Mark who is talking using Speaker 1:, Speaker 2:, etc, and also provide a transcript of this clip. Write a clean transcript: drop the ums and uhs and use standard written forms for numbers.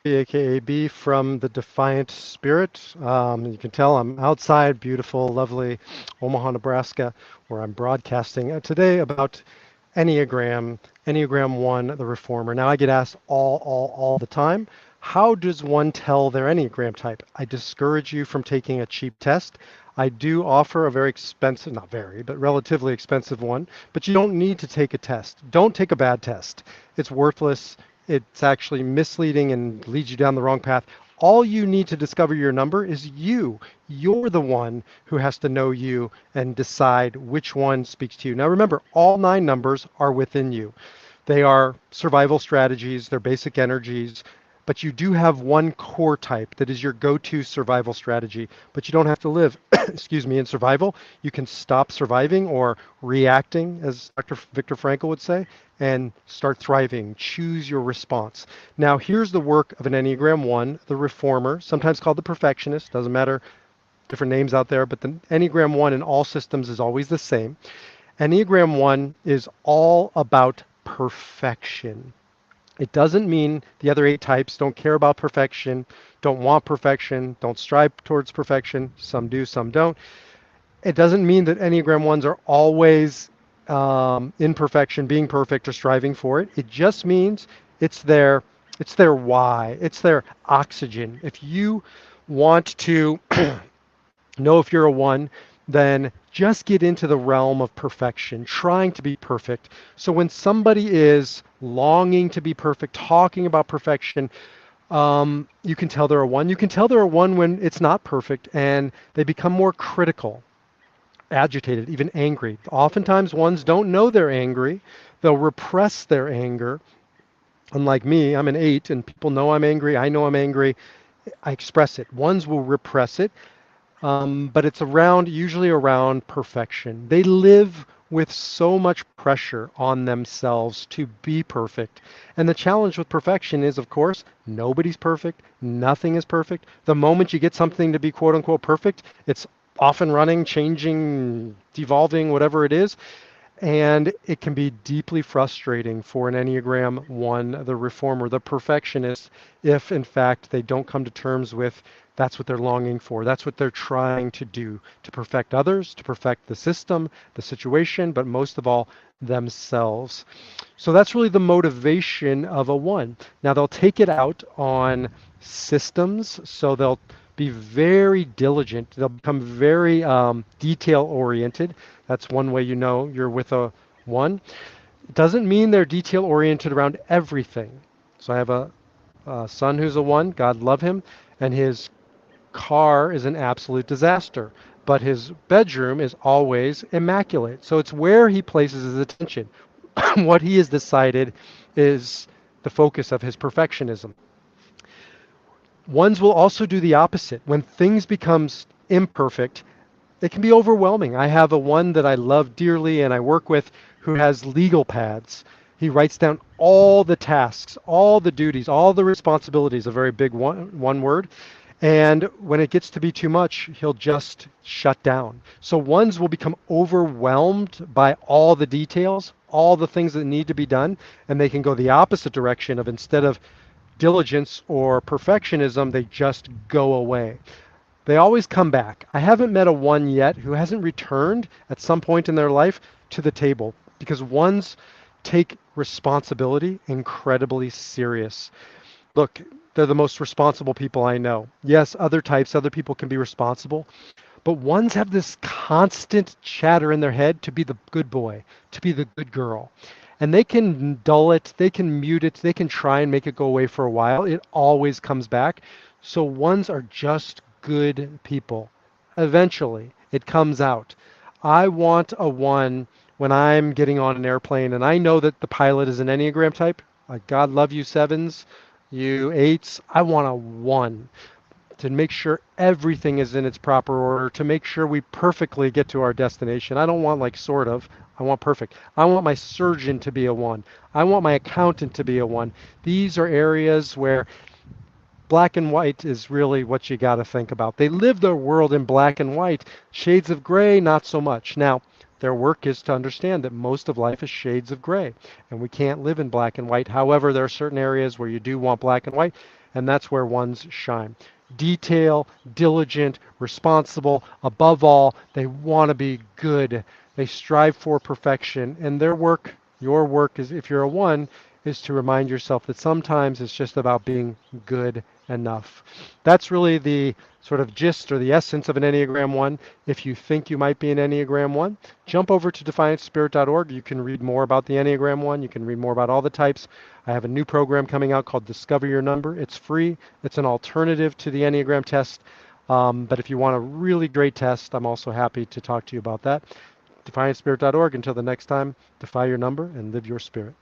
Speaker 1: aka B from the Defiant Spirit. You can tell I'm outside beautiful, lovely Omaha, Nebraska, where I'm broadcasting today about Enneagram, Enneagram 1, the Reformer. Now, I get asked all the time, how does one tell their Enneagram type? I discourage you from taking a cheap test. I do offer a very expensive, not very, but relatively expensive one, but you don't need to take a test. Don't take a bad test. It's worthless. It's actually misleading and leads you down the wrong path. All you need to discover your number is you. You're the one who has to know you and decide which one speaks to you. Now remember, all 9 numbers are within you. They are survival strategies, they're basic energies, but you do have one core type that is your go-to survival strategy. But you don't have to live, excuse me, in survival. You can stop surviving or reacting, as Dr. Viktor Frankl would say, and start thriving. Choose your response. Now, here's the work of an Enneagram 1, the reformer, sometimes called the perfectionist, doesn't matter, different names out there, but the Enneagram 1 in all systems is always the same. Enneagram 1 is all about perfection. It doesn't mean the other 8 types don't care about perfection, don't want perfection, don't strive towards perfection. Some do, some don't. It doesn't mean that Enneagram 1s are always in perfection, being perfect, or striving for it. It just means it's their it's their why. It's their oxygen. If you want to know if you're a 1, then just get into the realm of perfection, trying to be perfect. So when somebody is longing to be perfect, talking about perfection, you can tell they're a 1. You can tell they're a 1 when it's not perfect and they become more critical, agitated, even angry. Oftentimes, 1s don't know they're angry. They'll repress their anger. Unlike me, I'm an 8, and people know I'm angry. I know I'm angry. I express it. 1s will repress it, but it's usually around perfection. They live with so much pressure on themselves to be perfect. And the challenge with perfection is, of course, nobody's perfect. Nothing is perfect. The moment you get something to be quote unquote perfect, it's off and running, changing, devolving, whatever it is. And it can be deeply frustrating for an Enneagram 1, the reformer, the perfectionist, if in fact they don't come to terms with that's what they're longing for. That's what they're trying to do to perfect others, to perfect the system, the situation, but most of all, themselves. So that's really the motivation of a 1. Now they'll take it out on systems, so they'll be very diligent. They'll become very detail oriented. That's one way you know you're with a 1. It doesn't mean they're detail oriented around everything. So I have a son who's a 1, God love him, and his car is an absolute disaster, but his bedroom is always immaculate. So it's where he places his attention. What he has decided is the focus of his perfectionism. 1s will also do the opposite. When things becomes imperfect, it can be overwhelming. I have a 1 that I love dearly and I work with who has legal pads. He writes down all the tasks, all the duties, all the responsibilities, a very big one word. And when it gets to be too much, he'll just shut down. So 1s will become overwhelmed by all the details, all the things that need to be done, and they can go the opposite direction of, instead of diligence or perfectionism, they just go away. They always come back. I haven't met a 1 yet who hasn't returned at some point in their life to the table, because 1s take responsibility incredibly serious. Look, they're the most responsible people I know. Yes, other types, other people can be responsible, but 1s have this constant chatter in their head to be the good boy, to be the good girl. And they can dull it, they can mute it, they can try and make it go away for a while. It always comes back. So 1s are just good people. Eventually, it comes out. I want a 1 when I'm getting on an airplane and I know that the pilot is an Enneagram type. Like, God love you 7s, you 8s. I want a 1 to make sure everything is in its proper order, to make sure we perfectly get to our destination. I don't want like sort of, I want perfect. I want my surgeon to be a 1. I want my accountant to be a 1. These are areas where black and white is really what you got to think about. They live their world in black and white. Shades of gray, not so much. Now, their work is to understand that most of life is shades of gray, and we can't live in black and white. However, there are certain areas where you do want black and white. and that's where ones shine. Detail, diligent, responsible. Above all, they want to be good. They strive for perfection, and their work, your work is, if you're a one, is to remind yourself that sometimes it's just about being good enough. That's really the sort of gist or the essence of an Enneagram 1. If you think you might be an Enneagram 1, jump over to defiantspirit.org. You can read more about the Enneagram 1. You can read more about all the types. I have a new program coming out called Discover Your Number. It's free. It's an alternative to the Enneagram test. But if you want a really great test, I'm also happy to talk to you about that. Defiantspirit.org. Until the next time, defy your number and live your spirit.